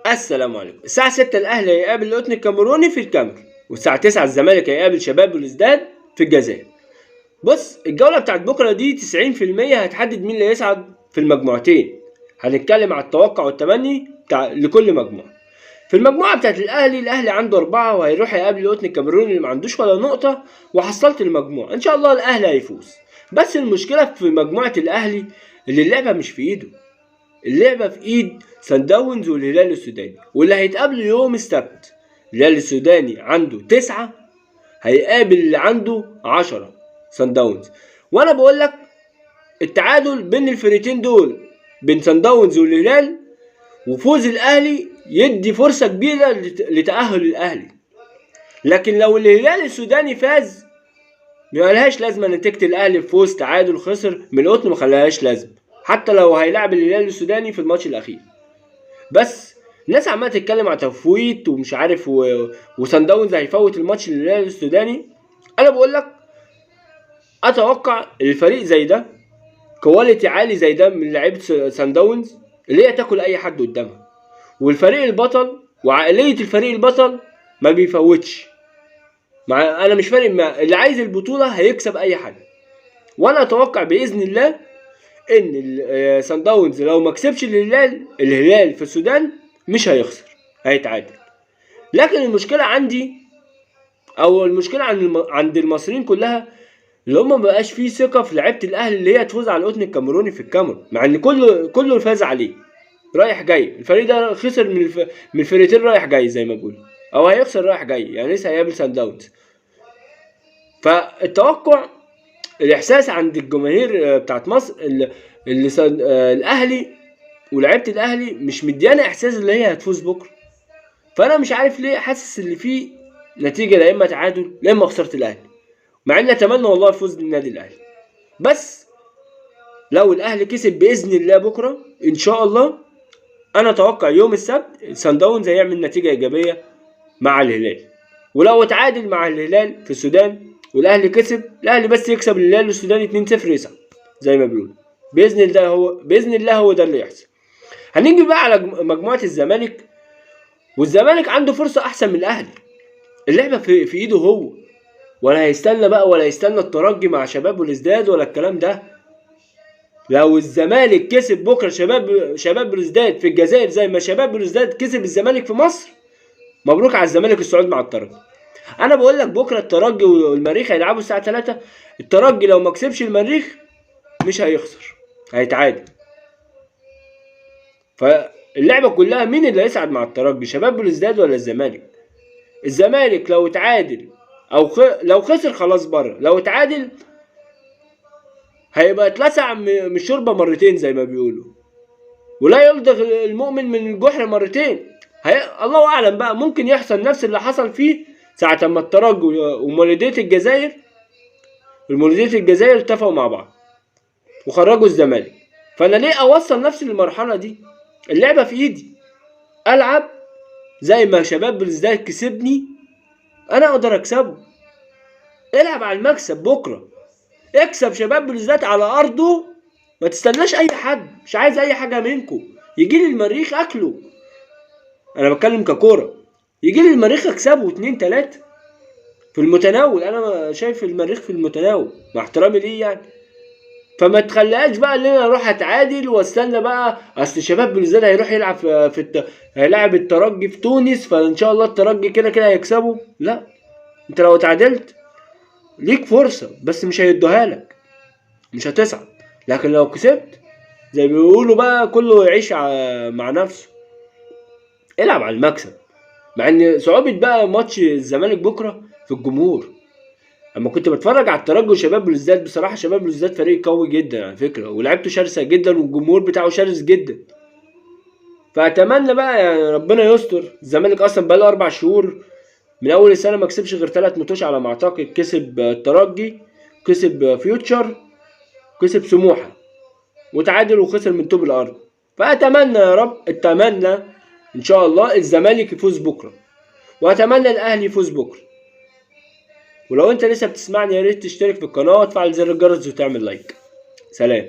السلام عليكم. الساعة 6 الأهلي هيقابل القطن الكاميروني في الكاميرون، والساعة 9 الزمالك هيقابل شباب بلوزداد في الجزائر. بص، الجولة بتاعت بكرة دي 90% هتحدد مين اللي هيصعد في المجموعتين. هنتكلم على التوقع والتمني لكل مجموعة. في المجموعة بتاعت الأهلي عنده 4 وهيروح يقابل القطن الكاميروني اللي ما عندوش ولا نقطة، وحصلت المجموعة إن شاء الله الأهلي هيفوز. بس المشكلة في مجموعة الأهلي اللي اللعبة مش في إيده، اللعبة في ايد سان داونز والهلال السوداني، واللي هيتقابلوا يوم السبت. الهلال السوداني عنده 9، هيقابل اللي عنده 10 سان داونز. وانا بقول لك التعادل بين الفريقين دول، بين سان داونز والهلال، وفوز الاهلي يدي فرصة كبيرة لتأهل الاهلي. لكن لو الهلال السوداني فاز ملهاش لازمة نتيجة الاهلي بفوز تعادل خسر من القطن، مخليهاش لازمة حتى لو هيلعب الهلال السوداني في الماتش الاخير. بس الناس عماله تتكلم على تفويت ومش عارف وسان داونز هيفوت الماتش للهلال السوداني. انا بقول لك اتوقع الفريق زي ده، كواليتي عالي زي ده من لعيبه سان داونز، اللي هي تاكل اي حد قدامها. والفريق البطل وعقليه الفريق البطل ما بيفوتش. انا مش فارق، مع اللي عايز البطوله هيكسب اي حاجه. وانا اتوقع باذن الله ان سان داونز لو ما كسبش الهلال في السودان مش هيخسر، هيتعادل. لكن المشكله عندي، او المشكله عند المصريين كلها، اللي هم ما بقاش فيه ثقه في لعيبه الاهلي اللي هي تفوز على القطن الكاميروني في الكاميرون، مع ان كله فاز عليه رايح جاي. الفريق ده خسر من الفريقين رايح جاي زي ما بقول، او هيخسر رايح جاي، يعني لسه هيقابل سان داونز. فالتوقع، الاحساس عند الجماهير بتاعت مصر اللي الاهلي ولعيبه الاهلي مش مديانه احساس اللي هي هتفوز بكره. فانا مش عارف ليه حاسس ان في نتيجه لا اما تعادل لا اما خساره الاهلي، مع اني اتمنى والله الفوز للنادي الاهلي. بس لو الاهلي كسب باذن الله بكره ان شاء الله، انا اتوقع يوم السبت سان داونز هيعمل نتيجه ايجابيه مع الهلال. ولو اتعادل مع الهلال في السودان والاهلي كسب، الاهلي بس يكسب الهلال السوداني 2-0 يصعد زي ما بيقولوا. باذن الله هو ده اللي يحصل. هنيجي بقى على مجموعه الزمالك، والزمالك عنده فرصه احسن من الاهلي. اللعبه في ايده هو، ولا هيستنى بقى ولا يستنى الترجي مع شباب بلوزداد ولا الكلام ده. لو الزمالك كسب بكره شباب بلوزداد في الجزائر زي ما شباب بلوزداد كسب الزمالك في مصر، مبروك على الزمالك الصعود مع الترجي. انا بقول لك بكره الترجي والمريخ هيلعبوا الساعه 3. الترجي لو ما كسبش المريخ مش هيخسر، هيتعادل. فاللعبه كلها مين اللي هيصعد مع الترجي، شباب بلوزداد ولا الزمالك؟ الزمالك لو اتعادل او لو خسر خلاص بره، لو اتعادل هيبقى اتلسع من الشوربه مرتين زي ما بيقولوا، ولا يلدغ المؤمن من الجحر مرتين. الله اعلم بقى، ممكن يحصل نفس اللي حصل فيه ساعه ما الترجي ومولودية الجزائر اتفقوا مع بعض وخرجوا الزمالك. فانا ليه اوصل نفسي للمرحله دي؟ اللعبه في ايدي، العب زي ما شباب بلوزداد كسبني انا اقدر اكسبه. العب على المكسب بكره، اكسب شباب بلوزداد على ارضه، ما تستناش اي حد. مش عايز اي حاجه منكم. يجي لي المريخ اكله، انا بتكلم ككوره. يجي لي المريخ اكسبه 2-3 في المتناول. انا شايف المريخ في المتناول مع احترامي ليه يعني. فما تخليهاش بقى ان انا اروح اتعادل واستنى بقى اصل شباب بلوزداد هيروح يلعب هيلاعب الترجي في تونس، فان شاء الله الترجي كده هيكسبه. لا، انت لو اتعادلت ليك فرصه بس مش هيدوها لك، مش هتصعد. لكن لو كسبت زي ما بيقولوا بقى كله يعيش مع نفسه. العب على المكسب. مع ان صعوبة بقى ماتش الزمالك بكره في الجمهور. اما كنت بتفرج على الترجي وشباب بلوزداد، بصراحه شباب بلوزداد فريق قوي جدا على فكره، ولعبته شرسه جدا والجمهور بتاعه شرس جدا. فاتمنى بقى يعني ربنا يستر. الزمالك اصلا بقى له 4 شهور من اول السنه ما كسبش غير 3 ماتشات على ما اعتقد. كسب الترجي، كسب فيوتشر، كسب سموحه، وتعادل وخسر من طوب الارض. فاتمنى يا رب، اتمنى ان شاء الله الزمالك يفوز بكره، واتمنى الاهلي يفوز بكره. ولو انت لسه بتسمعني يا ريت تشترك في القناه وتفعل زر الجرس وتعمل لايك. سلام.